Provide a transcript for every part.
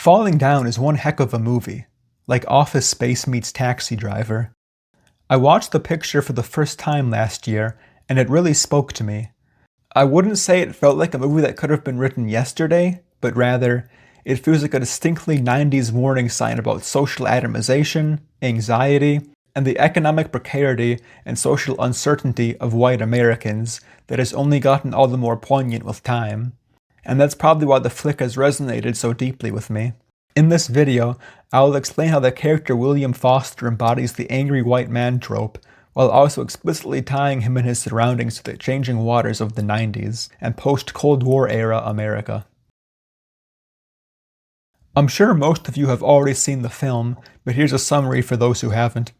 Falling Down is one heck of a movie, like Office Space meets Taxi Driver. I watched the picture for the first time last year, and it really spoke to me. I wouldn't say it felt like a movie that could have been written yesterday, but rather, it feels like a distinctly 90s warning sign about social atomization, anxiety, and the economic precarity and social uncertainty of white Americans that has only gotten all the more poignant with time. And that's probably why the flick has resonated so deeply with me. In this video, I will explain how the character William Foster embodies the angry white man trope, while also explicitly tying him and his surroundings to the changing waters of the 90s and post-Cold War era America. I'm sure most of you have already seen the film, but here's a summary for those who haven't.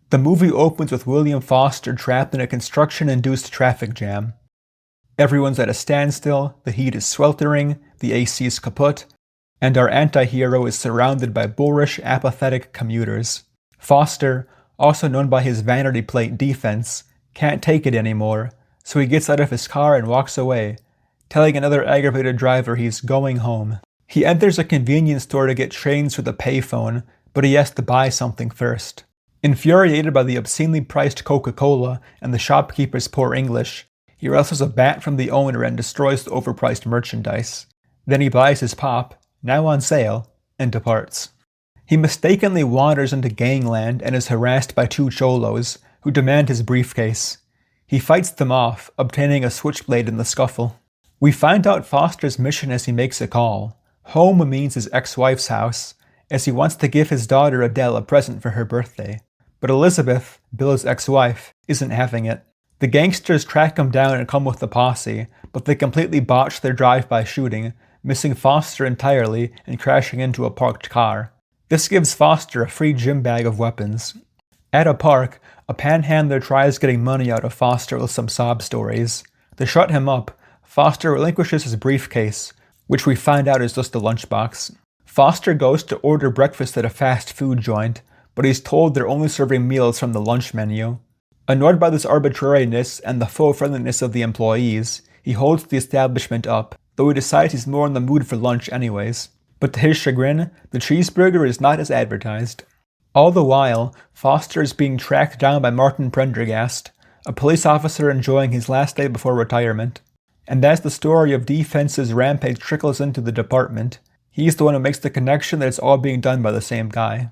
The movie opens with William Foster trapped in a construction-induced traffic jam. Everyone's at a standstill, the heat is sweltering, the AC is kaput, and our anti-hero is surrounded by boorish, apathetic commuters. Foster, also known by his vanity plate defense, can't take it anymore, so he gets out of his car and walks away, telling another aggravated driver he's going home. He enters a convenience store to get change for the payphone, but he has to buy something first. Infuriated by the obscenely priced Coca-Cola and the shopkeeper's poor English, he wrestles a bat from the owner and destroys the overpriced merchandise. Then he buys his pop, now on sale, and departs. He mistakenly wanders into gangland and is harassed by two cholos, who demand his briefcase. He fights them off, obtaining a switchblade in the scuffle. We find out Foster's mission as he makes a call. Home means his ex-wife's house, as he wants to give his daughter Adele a present for her birthday. But Elizabeth, Bill's ex-wife, isn't having it. The gangsters track him down and come with the posse, but they completely botch their drive-by shooting, missing Foster entirely and crashing into a parked car. This gives Foster a free gym bag of weapons. At a park, a panhandler tries getting money out of Foster with some sob stories. To shut him up, Foster relinquishes his briefcase, which we find out is just a lunchbox. Foster goes to order breakfast at a fast food joint, but he's told they're only serving meals from the lunch menu. Annoyed by this arbitrariness and the faux friendliness of the employees, he holds the establishment up, though he decides he's more in the mood for lunch anyways. But to his chagrin, the cheeseburger is not as advertised. All the while, Foster is being tracked down by Martin Prendergast, a police officer enjoying his last day before retirement. And as the story of Defense's rampage trickles into the department, he's the one who makes the connection that it's all being done by the same guy.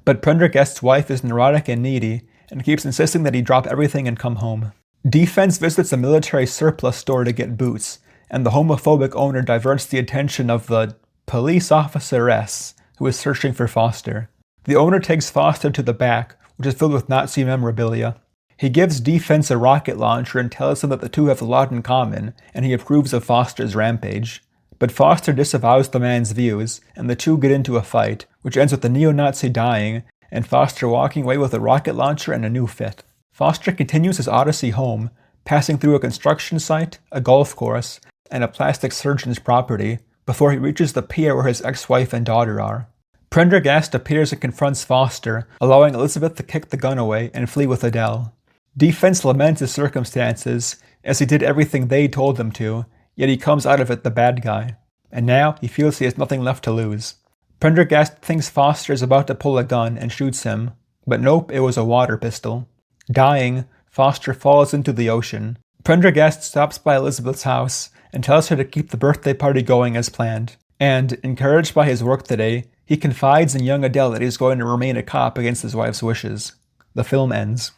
But Prendergast's wife is neurotic and needy, and keeps insisting that he drop everything and come home. Defense visits a military surplus store to get boots, and the homophobic owner diverts the attention of the police officeress who is searching for Foster. The owner takes Foster to the back, which is filled with Nazi memorabilia. He gives Defense a rocket launcher and tells him that the two have a lot in common, and he approves of Foster's rampage. But Foster disavows the man's views, and the two get into a fight, which ends with the neo-Nazi dying, and Foster walking away with a rocket launcher and a new fit. Foster continues his odyssey home, passing through a construction site, a golf course, and a plastic surgeon's property, before he reaches the pier where his ex-wife and daughter are. Prendergast appears and confronts Foster, allowing Elizabeth to kick the gun away and flee with Adele. Defense laments his circumstances, as he did everything they told him to, yet he comes out of it the bad guy. And now he feels he has nothing left to lose. Prendergast thinks Foster is about to pull a gun and shoots him, but nope, it was a water pistol. Dying, Foster falls into the ocean. Prendergast stops by Elizabeth's house and tells her to keep the birthday party going as planned. And, encouraged by his work today, he confides in young Adele that he's going to remain a cop against his wife's wishes. The film ends.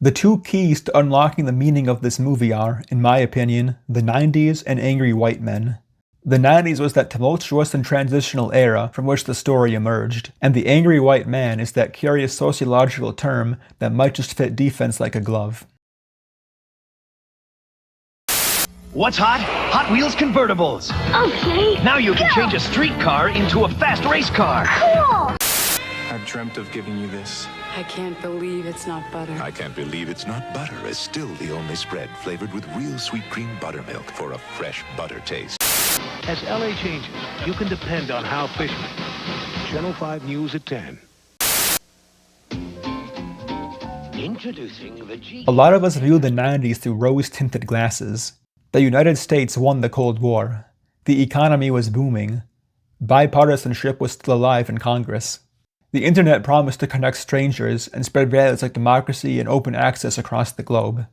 The two keys to unlocking the meaning of this movie are, in my opinion, the 90s and angry white men. The 90s was that tumultuous and transitional era from which the story emerged, and the angry white man is that curious sociological term that might just fit Defense like a glove. What's hot? Hot Wheels convertibles. Okay. Now you can change a street car into a fast race car. Cool. I've dreamt of giving you this. I can't believe it's not butter. I can't believe it's not butter is still the only spread flavored with real sweet cream buttermilk for a fresh butter taste. As LA changes, you can depend on Hal Fishman. Channel 5 News at 10. Introducing the G. A lot of us view the 90s through rose-tinted glasses. The United States won the Cold War. The economy was booming. Bipartisanship was still alive in Congress. The internet promised to connect strangers and spread values like democracy and open access across the globe.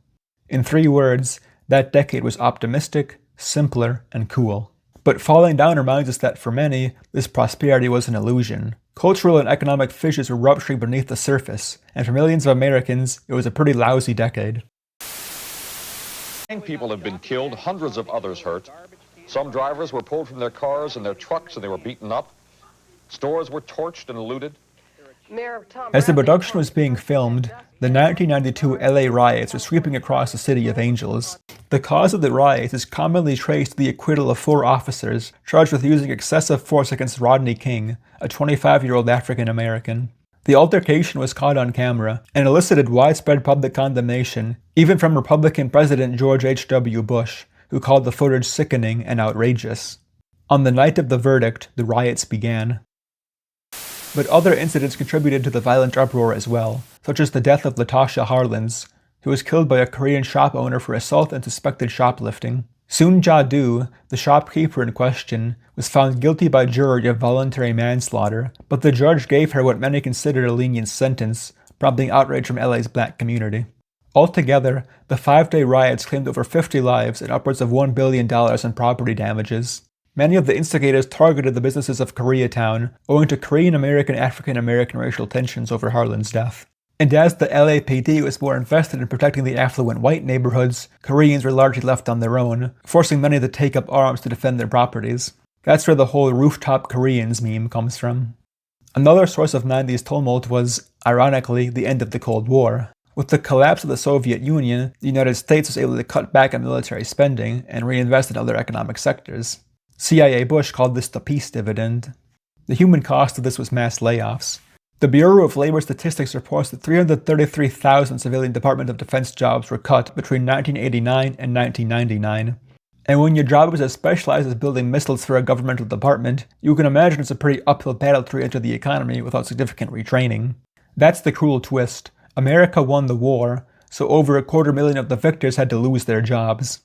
In 3 words, that decade was optimistic, simpler, and cool. But falling down reminds us that for many, this prosperity was an illusion. Cultural and economic fissures were rupturing beneath the surface, and for millions of Americans, it was a pretty lousy decade. People have been killed, hundreds of others hurt. Some drivers were pulled from their cars and their trucks and they were beaten up. Stores were torched and looted. As the production was being filmed, the 1992 LA riots were sweeping across the city of Angels. The cause of the riots is commonly traced to the acquittal of 4 officers charged with using excessive force against Rodney King, a 25-year-old African American. The altercation was caught on camera and elicited widespread public condemnation, even from Republican President George H.W. Bush, who called the footage sickening and outrageous. On the night of the verdict, the riots began. But other incidents contributed to the violent uproar as well, such as the death of Latasha Harlins, who was killed by a Korean shop owner for assault and suspected shoplifting. Soon Ja-do, the shopkeeper in question, was found guilty by jury of voluntary manslaughter, but the judge gave her what many considered a lenient sentence, prompting outrage from LA's black community. Altogether, the 5-day riots claimed over 50 lives and upwards of $1 billion in property damages. Many of the instigators targeted the businesses of Koreatown, owing to Korean-American African-American racial tensions over Harlan's death. And as the LAPD was more invested in protecting the affluent white neighborhoods, Koreans were largely left on their own, forcing many to take up arms to defend their properties. That's where the whole rooftop Koreans meme comes from. Another source of 90s tumult was, ironically, the end of the Cold War. With the collapse of the Soviet Union, the United States was able to cut back on military spending and reinvest in other economic sectors. CIA Bush called this the peace dividend. The human cost of this was mass layoffs. The Bureau of Labor Statistics reports that 333,000 civilian Department of Defense jobs were cut between 1989 and 1999. And when your job is as specialized as building missiles for a governmental department, you can imagine it's a pretty uphill battle to re-enter the economy without significant retraining. That's the cruel twist. America won the war, so over 250,000 of the victors had to lose their jobs.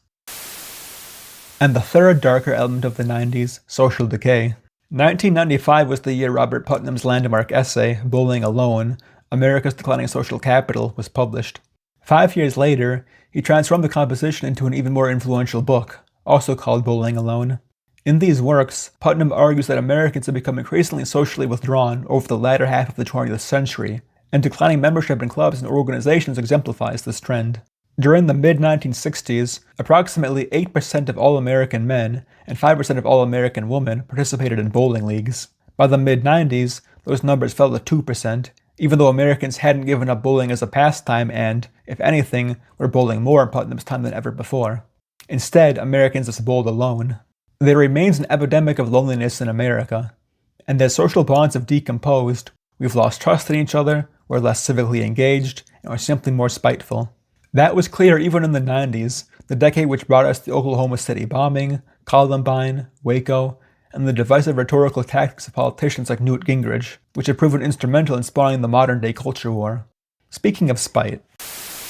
And the third darker element of the 90s, social decay. 1995 was the year Robert Putnam's landmark essay, Bowling Alone, America's Declining Social Capital, was published. 5 years later, he transformed the composition into an even more influential book, also called Bowling Alone. In these works, Putnam argues that Americans have become increasingly socially withdrawn over the latter half of the 20th century, and declining membership in clubs and organizations exemplifies this trend. During the mid-1960s, approximately 8% of all American men and 5% of all American women participated in bowling leagues. By the mid-90s, those numbers fell to 2%, even though Americans hadn't given up bowling as a pastime and, if anything, were bowling more in Putnam's time than ever before. Instead, Americans just bowled alone. There remains an epidemic of loneliness in America, and as social bonds have decomposed, we've lost trust in each other, we're less civically engaged, and we're simply more spiteful. That was clear even in the 90s, the decade which brought us the Oklahoma City bombing, Columbine, Waco, and the divisive rhetorical tactics of politicians like Newt Gingrich, which have proven instrumental in spawning the modern-day culture war. Speaking of spite,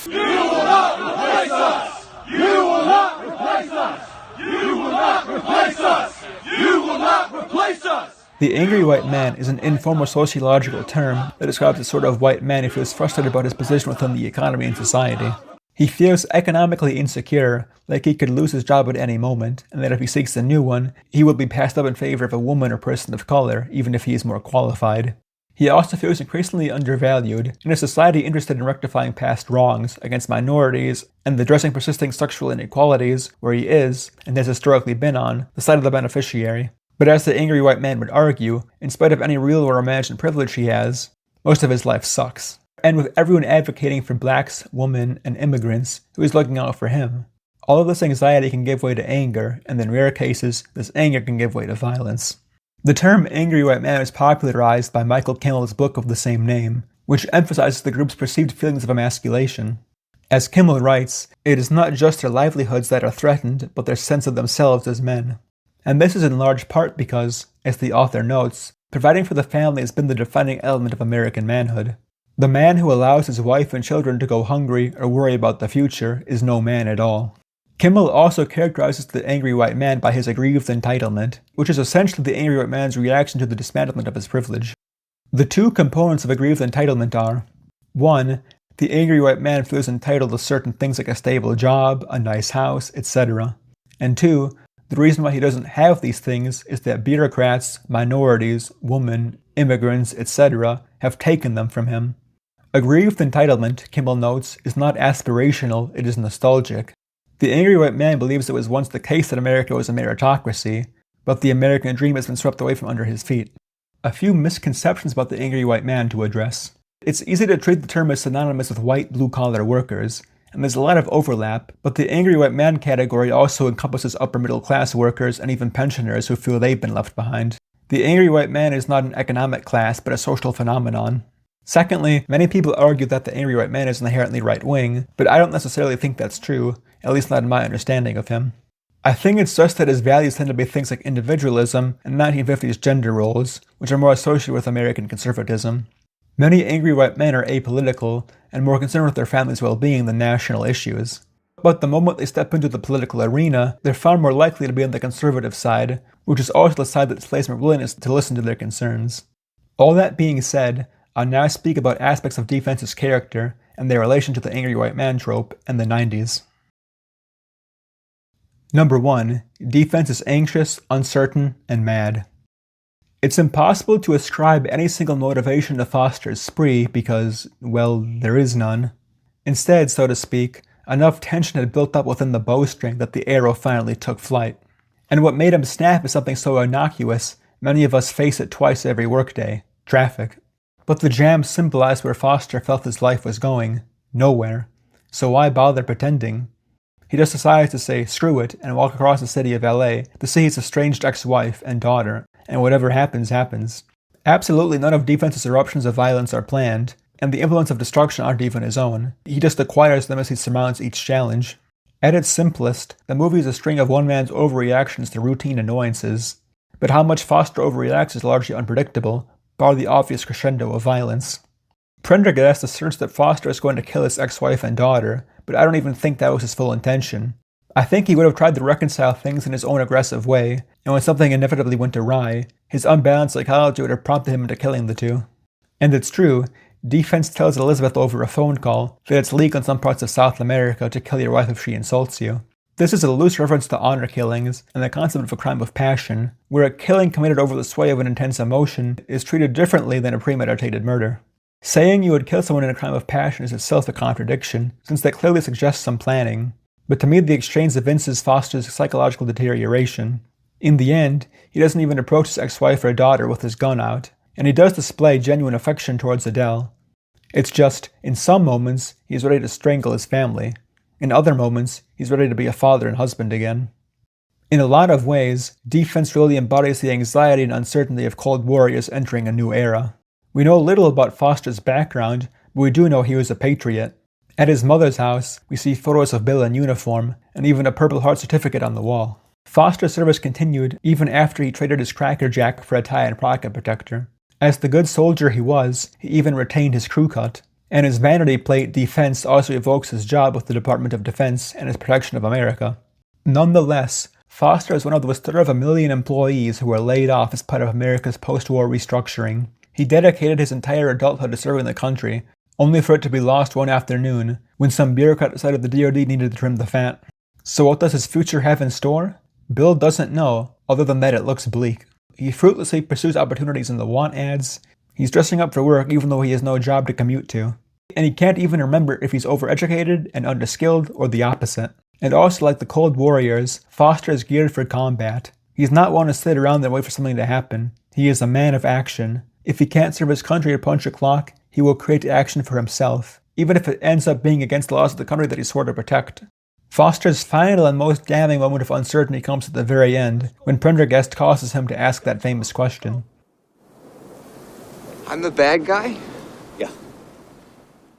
You will not replace us! You will not replace us! You will not replace us! You will not replace us! the angry white man is an informal sociological term that describes a sort of white man who feels frustrated about his position within the economy and society. He feels economically insecure, like he could lose his job at any moment, and that if he seeks a new one, he will be passed up in favor of a woman or person of color, even if he is more qualified. He also feels increasingly undervalued in a society interested in rectifying past wrongs against minorities and addressing persisting structural inequalities, where he is, and has historically been on, the side of the beneficiary. But as the angry white man would argue, in spite of any real or imagined privilege he has, most of his life sucks. And with everyone advocating for blacks, women, and immigrants, who is looking out for him? All of this anxiety can give way to anger, and in rare cases, this anger can give way to violence. The term angry white man was popularized by Michael Kimmel's book of the same name, which emphasizes the group's perceived feelings of emasculation. As Kimmel writes, it is not just their livelihoods that are threatened, but their sense of themselves as men. And this is in large part because, as the author notes, providing for the family has been the defining element of American manhood. The man who allows his wife and children to go hungry or worry about the future is no man at all. Kimmel also characterizes the angry white man by his aggrieved entitlement, which is essentially the angry white man's reaction to the dismantlement of his privilege. The two components of aggrieved entitlement are: 1. The angry white man feels entitled to certain things like a stable job, a nice house, etc. And 2. The reason why he doesn't have these things is that bureaucrats, minorities, women, immigrants, etc. have taken them from him. Aggrieved entitlement, Kimmel notes, is not aspirational, it is nostalgic. The angry white man believes it was once the case that America was a meritocracy, but the American dream has been swept away from under his feet. A few misconceptions about the angry white man to address. It's easy to treat the term as synonymous with white blue-collar workers, and there's a lot of overlap, but the angry white man category also encompasses upper-middle-class workers and even pensioners who feel they've been left behind. The angry white man is not an economic class, but a social phenomenon. Secondly, many people argue that the angry white man is inherently right-wing, but I don't necessarily think that's true, at least not in my understanding of him. I think it's just that his values tend to be things like individualism and 1950s gender roles, which are more associated with American conservatism. Many angry white men are apolitical and more concerned with their family's well-being than national issues. But the moment they step into the political arena, they're far more likely to be on the conservative side, which is also the side that displays more willingness to listen to their concerns. All that being said, I'll now speak about aspects of defense's character and their relation to the angry white man trope in the 90s. Number 1. Defense is anxious, uncertain, and mad. It's impossible to ascribe any single motivation to Foster's spree because, well, there is none. Instead, so to speak, enough tension had built up within the bowstring that the arrow finally took flight. And what made him snap is something so innocuous, many of us face it twice every workday: traffic. But the jam symbolized where Foster felt his life was going: nowhere. So why bother pretending? He just decides to say screw it and walk across the city of LA to see his estranged ex-wife and daughter, and whatever happens, happens. Absolutely none of Defense's eruptions of violence are planned, and the implements of destruction aren't even his own. He just acquires them as he surmounts each challenge. At its simplest, the movie is a string of one man's overreactions to routine annoyances, but how much Foster overreacts is largely unpredictable, bar the obvious crescendo of violence. Prendergast asserts that Foster is going to kill his ex-wife and daughter, but I don't even think that was his full intention. I think he would have tried to reconcile things in his own aggressive way, and when something inevitably went awry, his unbalanced psychology would have prompted him into killing the two. And it's true, Defense tells Elizabeth over a phone call that it's legal in some parts of South America to kill your wife if she insults you. This is a loose reference to honor killings and the concept of a crime of passion, where a killing committed over the sway of an intense emotion is treated differently than a premeditated murder. Saying you would kill someone in a crime of passion is itself a contradiction, since that clearly suggests some planning. But to me, the exchange evinces Foster's psychological deterioration. In the end, he doesn't even approach his ex-wife or daughter with his gun out, and he does display genuine affection towards Adele. It's just, in some moments, he's ready to strangle his family. In other moments, he's ready to be a father and husband again. In a lot of ways, Defense really embodies the anxiety and uncertainty of Cold Warriors entering a new era. We know little about Foster's background, but we do know he was a patriot. At his mother's house, we see photos of Bill in uniform, and even a Purple Heart certificate on the wall. Foster's service continued even after he traded his Cracker Jack for a tie and pocket protector. As the good soldier he was, he even retained his crew cut, and his vanity plate Defense also evokes his job with the Department of Defense and his protection of America. Nonetheless, Foster is one of those 1/3 employees who were laid off as part of America's post-war restructuring. He dedicated his entire adulthood to serving the country, only for it to be lost one afternoon when some bureaucrat decided the DoD needed to trim the fat. So what does his future have in store? Bill doesn't know, other than that it looks bleak. He fruitlessly pursues opportunities in the want ads. He's dressing up for work even though he has no job to commute to. And he can't even remember if he's overeducated and underskilled or the opposite. And also, like the Cold Warriors, Foster is geared for combat. He's not one to sit around and wait for something to happen. He is a man of action. If he can't serve his country or punch a clock, he will create action for himself, even if it ends up being against the laws of the country that he swore to protect. Foster's final and most damning moment of uncertainty comes at the very end, when Prendergast causes him to ask that famous question. I'm the bad guy? Yeah.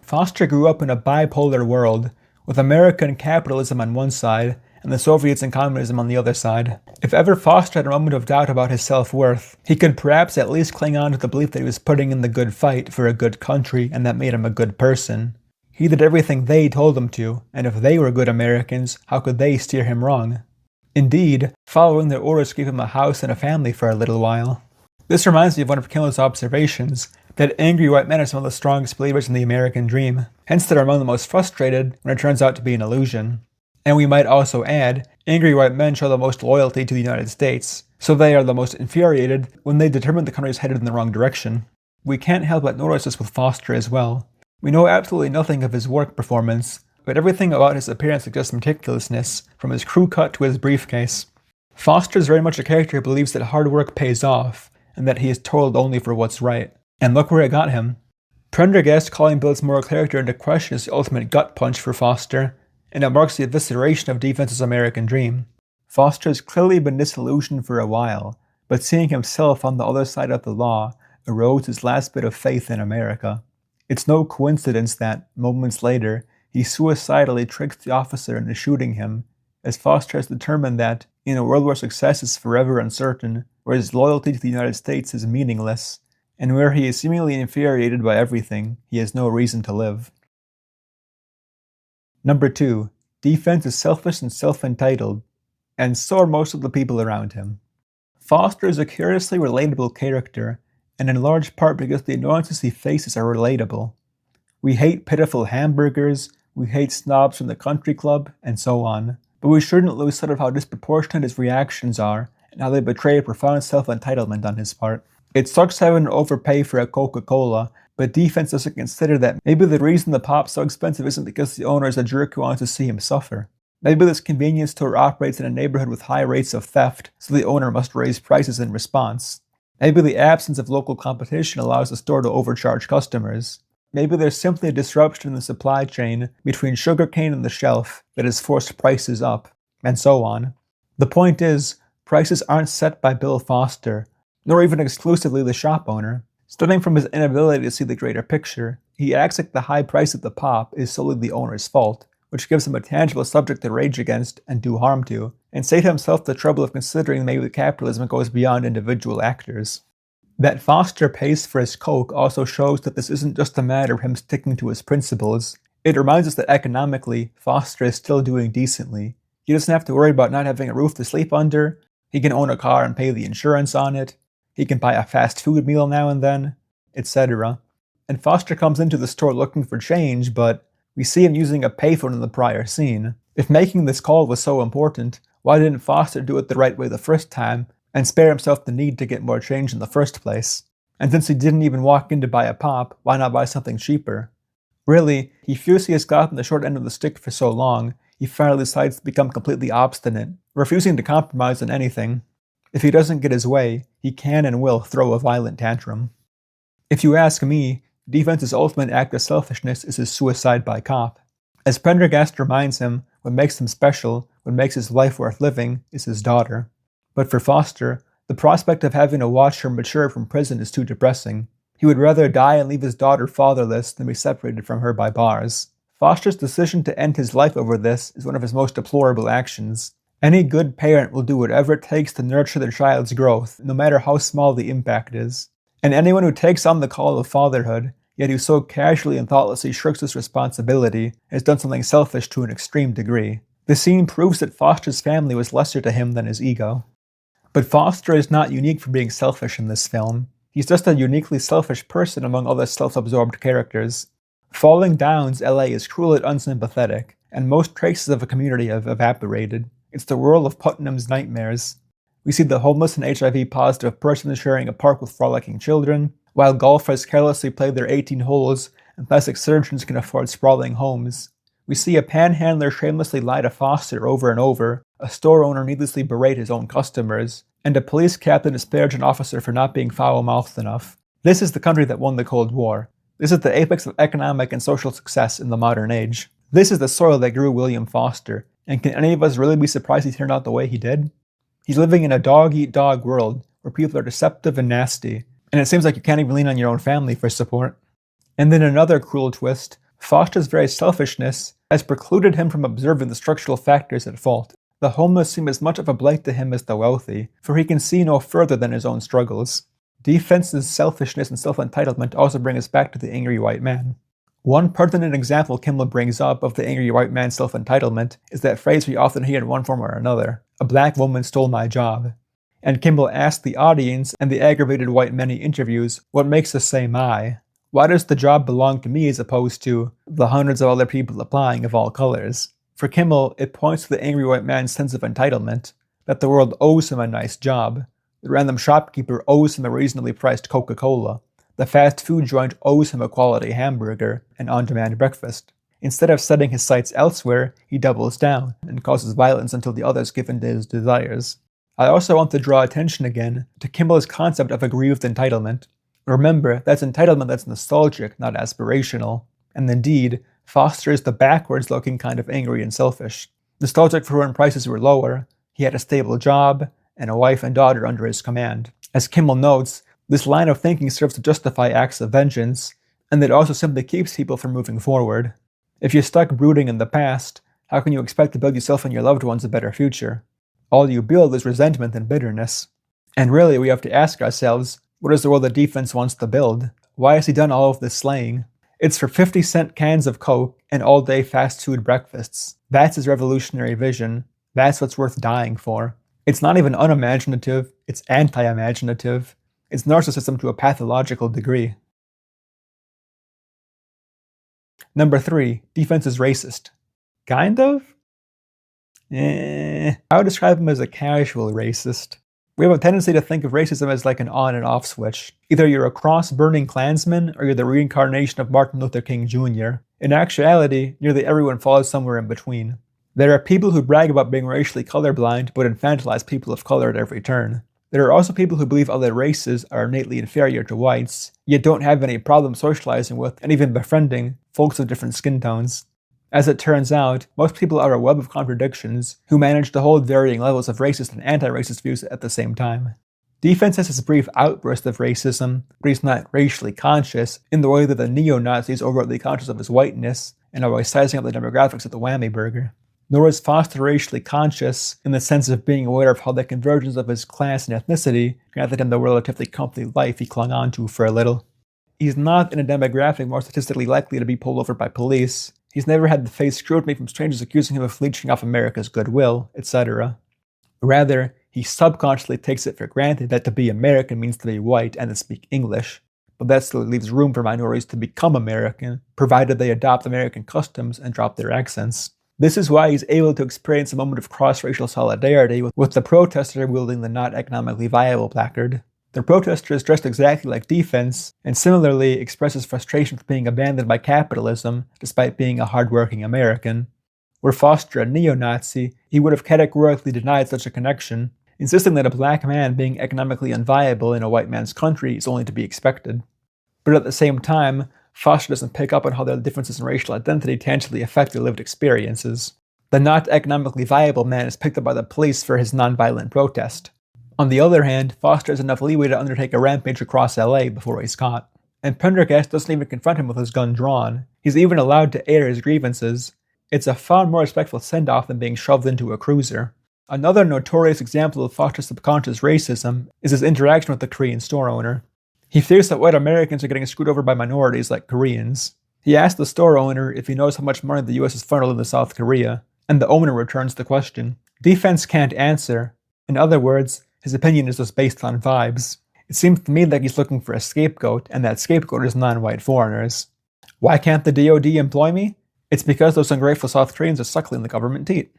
Foster grew up in a bipolar world, with American capitalism on one side and the Soviets and communism on the other side. If ever Foster had a moment of doubt about his self-worth, he could perhaps at least cling on to the belief that he was putting in the good fight for a good country and that made him a good person. He did everything they told him to, and if they were good Americans, how could they steer him wrong? Indeed, following their orders gave him a house and a family for a little while. This reminds me of one of Kimmel's observations, that angry white men are some of the strongest believers in the American dream, hence they're among the most frustrated when it turns out to be an illusion. And we might also add, angry white men show the most loyalty to the United States, so they are the most infuriated when they determine the country is headed in the wrong direction. We can't help but notice this with Foster as well. We know absolutely nothing of his work performance, but everything about his appearance suggests meticulousness, from his crew cut to his briefcase. Foster is very much a character who believes that hard work pays off, and that he is toiled only for what's right. And look where it got him. Prendergast calling Bill's moral character into question is the ultimate gut punch for Foster, and it marks the evisceration of Defense's American dream. Foster has clearly been disillusioned for a while, but seeing himself on the other side of the law erodes his last bit of faith in America. It's no coincidence that, moments later, he suicidally tricks the officer into shooting him, as Foster has determined that, in a world where success is forever uncertain, where his loyalty to the United States is meaningless, and where he is seemingly infuriated by everything, he has no reason to live. Number 2. Defense is selfish and self-entitled, and so are most of the people around him. Foster is a curiously relatable character, and in large part because the annoyances he faces are relatable. We hate pitiful hamburgers, we hate snobs from the country club, and so on, but we shouldn't lose sight of how disproportionate his reactions are, and how they betray a profound self-entitlement on his part. It sucks having to overpay for a Coca-Cola, but Defense doesn't consider that maybe the reason the pop's so expensive isn't because the owner is a jerk who wants to see him suffer. Maybe this convenience store operates in a neighborhood with high rates of theft, so the owner must raise prices in response. Maybe the absence of local competition allows the store to overcharge customers. Maybe there's simply a disruption in the supply chain between sugarcane and the shelf that has forced prices up, and so on. The point is, prices aren't set by Bill Foster, nor even exclusively the shop owner. Stemming from his inability to see the greater picture, he acts like the high price of the pop is solely the owner's fault, which gives him a tangible subject to rage against and do harm to, and save himself the trouble of considering maybe capitalism goes beyond individual actors. That Foster pays for his Coke also shows that this isn't just a matter of him sticking to his principles. It reminds us that economically, Foster is still doing decently. He doesn't have to worry about not having a roof to sleep under, he can own a car and pay the insurance on it, he can buy a fast food meal now and then, etc. And Foster comes into the store looking for change, but we see him using a payphone in the prior scene. If making this call was so important, why didn't Foster do it the right way the first time, and spare himself the need to get more change in the first place? And since he didn't even walk in to buy a pop, why not buy something cheaper? Really, he fears he has gotten the short end of the stick for so long, he finally decides to become completely obstinate, refusing to compromise on anything. If he doesn't get his way, he can and will throw a violent tantrum. If you ask me, Defense's ultimate act of selfishness is his suicide by cop. As Prendergast reminds him, what makes him special, what makes his life worth living, is his daughter. But for Foster, the prospect of having to watch her mature from prison is too depressing. He would rather die and leave his daughter fatherless than be separated from her by bars. Foster's decision to end his life over this is one of his most deplorable actions. Any good parent will do whatever it takes to nurture their child's growth, no matter how small the impact is. And anyone who takes on the call of fatherhood, yet who so casually and thoughtlessly shirks this responsibility, has done something selfish to an extreme degree. The scene proves that Foster's family was lesser to him than his ego. But Foster is not unique for being selfish in this film. He's just a uniquely selfish person among other self-absorbed characters. Falling Down's LA is cruel and unsympathetic, and most traces of a community have evaporated. It's the world of Putnam's nightmares. We see the homeless and HIV-positive person sharing a park with frolicking children, while golfers carelessly play their 18 holes and plastic surgeons can afford sprawling homes. We see a panhandler shamelessly lie to Foster over and over, a store owner needlessly berate his own customers, and a police captain disparage an officer for not being foul-mouthed enough. This is the country that won the Cold War. This is the apex of economic and social success in the modern age. This is the soil that grew William Foster, and can any of us really be surprised he turned out the way he did? He's living in a dog-eat-dog world where people are deceptive and nasty, and it seems like you can't even lean on your own family for support. And then another cruel twist, Foster's very selfishness has precluded him from observing the structural factors at fault. The homeless seem as much of a blight to him as the wealthy, for he can see no further than his own struggles. Defense's selfishness and self-entitlement also bring us back to the angry white man. One pertinent example Kimmel brings up of the angry white man's self-entitlement is that phrase we often hear in one form or another, "A black woman stole my job." And Kimmel asks the audience and the aggravated white men he interviews, what makes us say my? Why does the job belong to me as opposed to the hundreds of other people applying of all colors? For Kimmel, it points to the angry white man's sense of entitlement, that the world owes him a nice job. The random shopkeeper owes him a reasonably priced Coca-Cola. The fast food joint owes him a quality hamburger and on-demand breakfast. Instead of setting his sights elsewhere, he doubles down and causes violence until the others give in to his desires. I also want to draw attention again to Kimmel's concept of aggrieved entitlement. Remember, that's entitlement that's nostalgic, not aspirational. And indeed, Foster is the backwards-looking kind of angry and selfish. Nostalgic for when prices were lower, he had a stable job, and a wife and daughter under his command. As Kimmel notes, this line of thinking serves to justify acts of vengeance, and it also simply keeps people from moving forward. If you're stuck brooding in the past, how can you expect to build yourself and your loved ones a better future? All you build is resentment and bitterness. And really, we have to ask ourselves, what is the world that defense wants to build? Why has he done all of this slaying? It's for 50-cent cans of Coke and all-day fast food breakfasts. That's his revolutionary vision. That's what's worth dying for. It's not even unimaginative, it's anti-imaginative. It's narcissism to a pathological degree. Number 3, defense is racist. Kind of? I would describe him as a casual racist. We have a tendency to think of racism as like an on and off switch. Either you're a cross-burning Klansman, or you're the reincarnation of Martin Luther King Jr. In actuality, nearly everyone falls somewhere in between. There are people who brag about being racially colorblind, but infantilize people of color at every turn. There are also people who believe other races are innately inferior to whites, yet don't have any problem socializing with and even befriending folks of different skin tones. As it turns out, most people are a web of contradictions who manage to hold varying levels of racist and anti-racist views at the same time. Defense has this brief outburst of racism, but he's not racially conscious in the way that the neo-Nazi is overtly conscious of his whiteness and always sizing up the demographics of the whammy burger. Nor is Foster racially conscious in the sense of being aware of how the convergence of his class and ethnicity granted him the relatively comfy life he clung on to for a little. He's not in a demographic more statistically likely to be pulled over by police. He's never had to face scrutiny from strangers accusing him of leeching off America's goodwill, etc. Rather, he subconsciously takes it for granted that to be American means to be white and to speak English, but that still leaves room for minorities to become American, provided they adopt American customs and drop their accents. This is why he's able to experience a moment of cross-racial solidarity with the protester wielding the not economically viable placard. The protester is dressed exactly like defense, and similarly expresses frustration for being abandoned by capitalism despite being a hardworking American. Were Foster a neo-Nazi, he would have categorically denied such a connection, insisting that a black man being economically unviable in a white man's country is only to be expected. But at the same time, Foster doesn't pick up on how their differences in racial identity tangibly affect their lived experiences. The not economically viable man is picked up by the police for his nonviolent protest. On the other hand, Foster has enough leeway to undertake a rampage across LA before he's caught. And Pendergast doesn't even confront him with his gun drawn. He's even allowed to air his grievances. It's a far more respectful send-off than being shoved into a cruiser. Another notorious example of Foster's subconscious racism is his interaction with the Korean store owner. He fears that white Americans are getting screwed over by minorities like Koreans. He asks the store owner if he knows how much money the US has funneled into South Korea, and the owner returns the question. Defense can't answer. In other words, his opinion is just based on vibes. It seems to me like he's looking for a scapegoat, and that scapegoat is non-white foreigners. Why can't the DoD employ me? It's because those ungrateful South Koreans are suckling the government teat.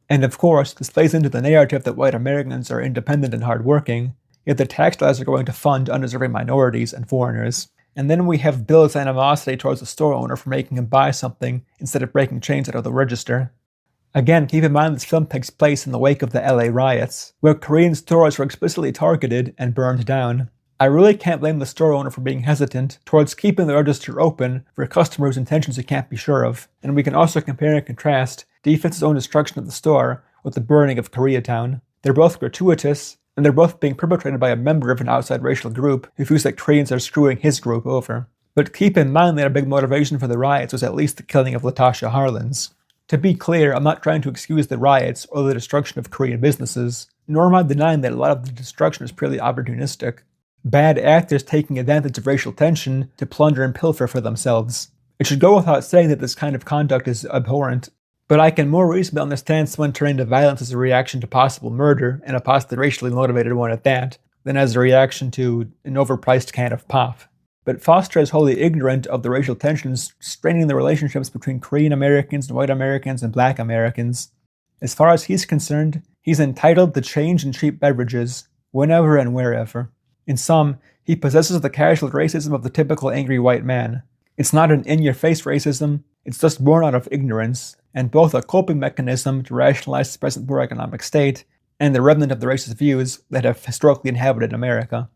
And of course, this plays into the narrative that white Americans are independent and hardworking, yet the tax dollars are going to fund undeserving minorities and foreigners. And then we have Bill's animosity towards the store owner for making him buy something instead of breaking chains out of the register. Again, keep in mind this film takes place in the wake of the LA riots, where Korean stores were explicitly targeted and burned down. I really can't blame the store owner for being hesitant towards keeping the register open for customers' intentions he can't be sure of, and we can also compare and contrast Defense's own destruction of the store with the burning of Koreatown. They're both gratuitous, and they're both being perpetrated by a member of an outside racial group who feels that Koreans are screwing his group over. But keep in mind that a big motivation for the riots was at least the killing of Latasha Harlins. To be clear, I'm not trying to excuse the riots or the destruction of Korean businesses, nor am I denying that a lot of the destruction is purely opportunistic. Bad actors taking advantage of racial tension to plunder and pilfer for themselves. It should go without saying that this kind of conduct is abhorrent, but I can more reasonably understand someone turning to violence as a reaction to possible murder, and a possibly racially motivated one at that, than as a reaction to an overpriced can of pop. But Foster is wholly ignorant of the racial tensions straining the relationships between Korean Americans and white Americans and black Americans. As far as he's concerned, he's entitled to change in cheap beverages, whenever and wherever. In sum, he possesses the casual racism of the typical angry white man. It's not an in-your-face racism, it's just born out of ignorance, and both a coping mechanism to rationalize the present poor economic state, and the remnant of the racist views that have historically inhabited America.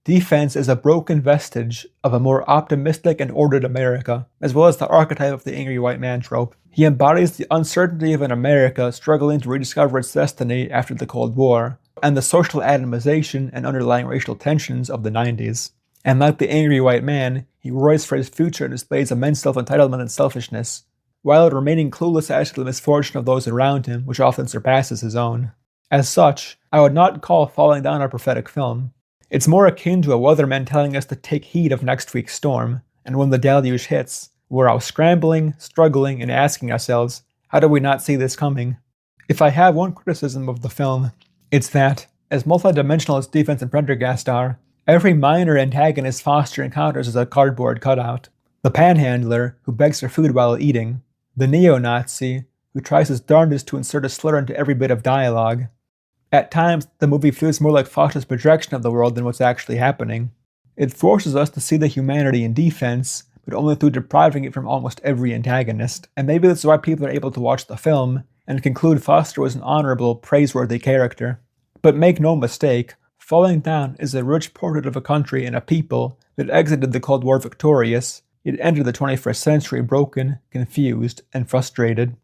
Defense is a broken vestige of a more optimistic and ordered America, as well as the archetype of the angry white man trope. He embodies the uncertainty of an America struggling to rediscover its destiny after the Cold War, and the social atomization and underlying racial tensions of the 90s. And like the angry white man, he roars for his future and displays immense self-entitlement and selfishness, while remaining clueless as to the misfortune of those around him, which often surpasses his own. As such, I would not call Falling Down a prophetic film. It's more akin to a weatherman telling us to take heed of next week's storm, and when the deluge hits, we're all scrambling, struggling, and asking ourselves, how did we not see this coming? If I have one criticism of the film, it's that, as multidimensional as Defense and Prendergast are, every minor antagonist Foster encounters is a cardboard cutout. The panhandler, who begs for food while eating. The neo-Nazi, who tries his darndest to insert a slur into every bit of dialogue. At times, the movie feels more like Foster's projection of the world than what's actually happening. It forces us to see the humanity in Defense, but only through depriving it from almost every antagonist. And maybe that's why people are able to watch the film and conclude Foster was an honorable, praiseworthy character. But make no mistake, Falling Down is a rich portrait of a country and a people that exited the Cold War victorious, yet entered the 21st century broken, confused, and frustrated.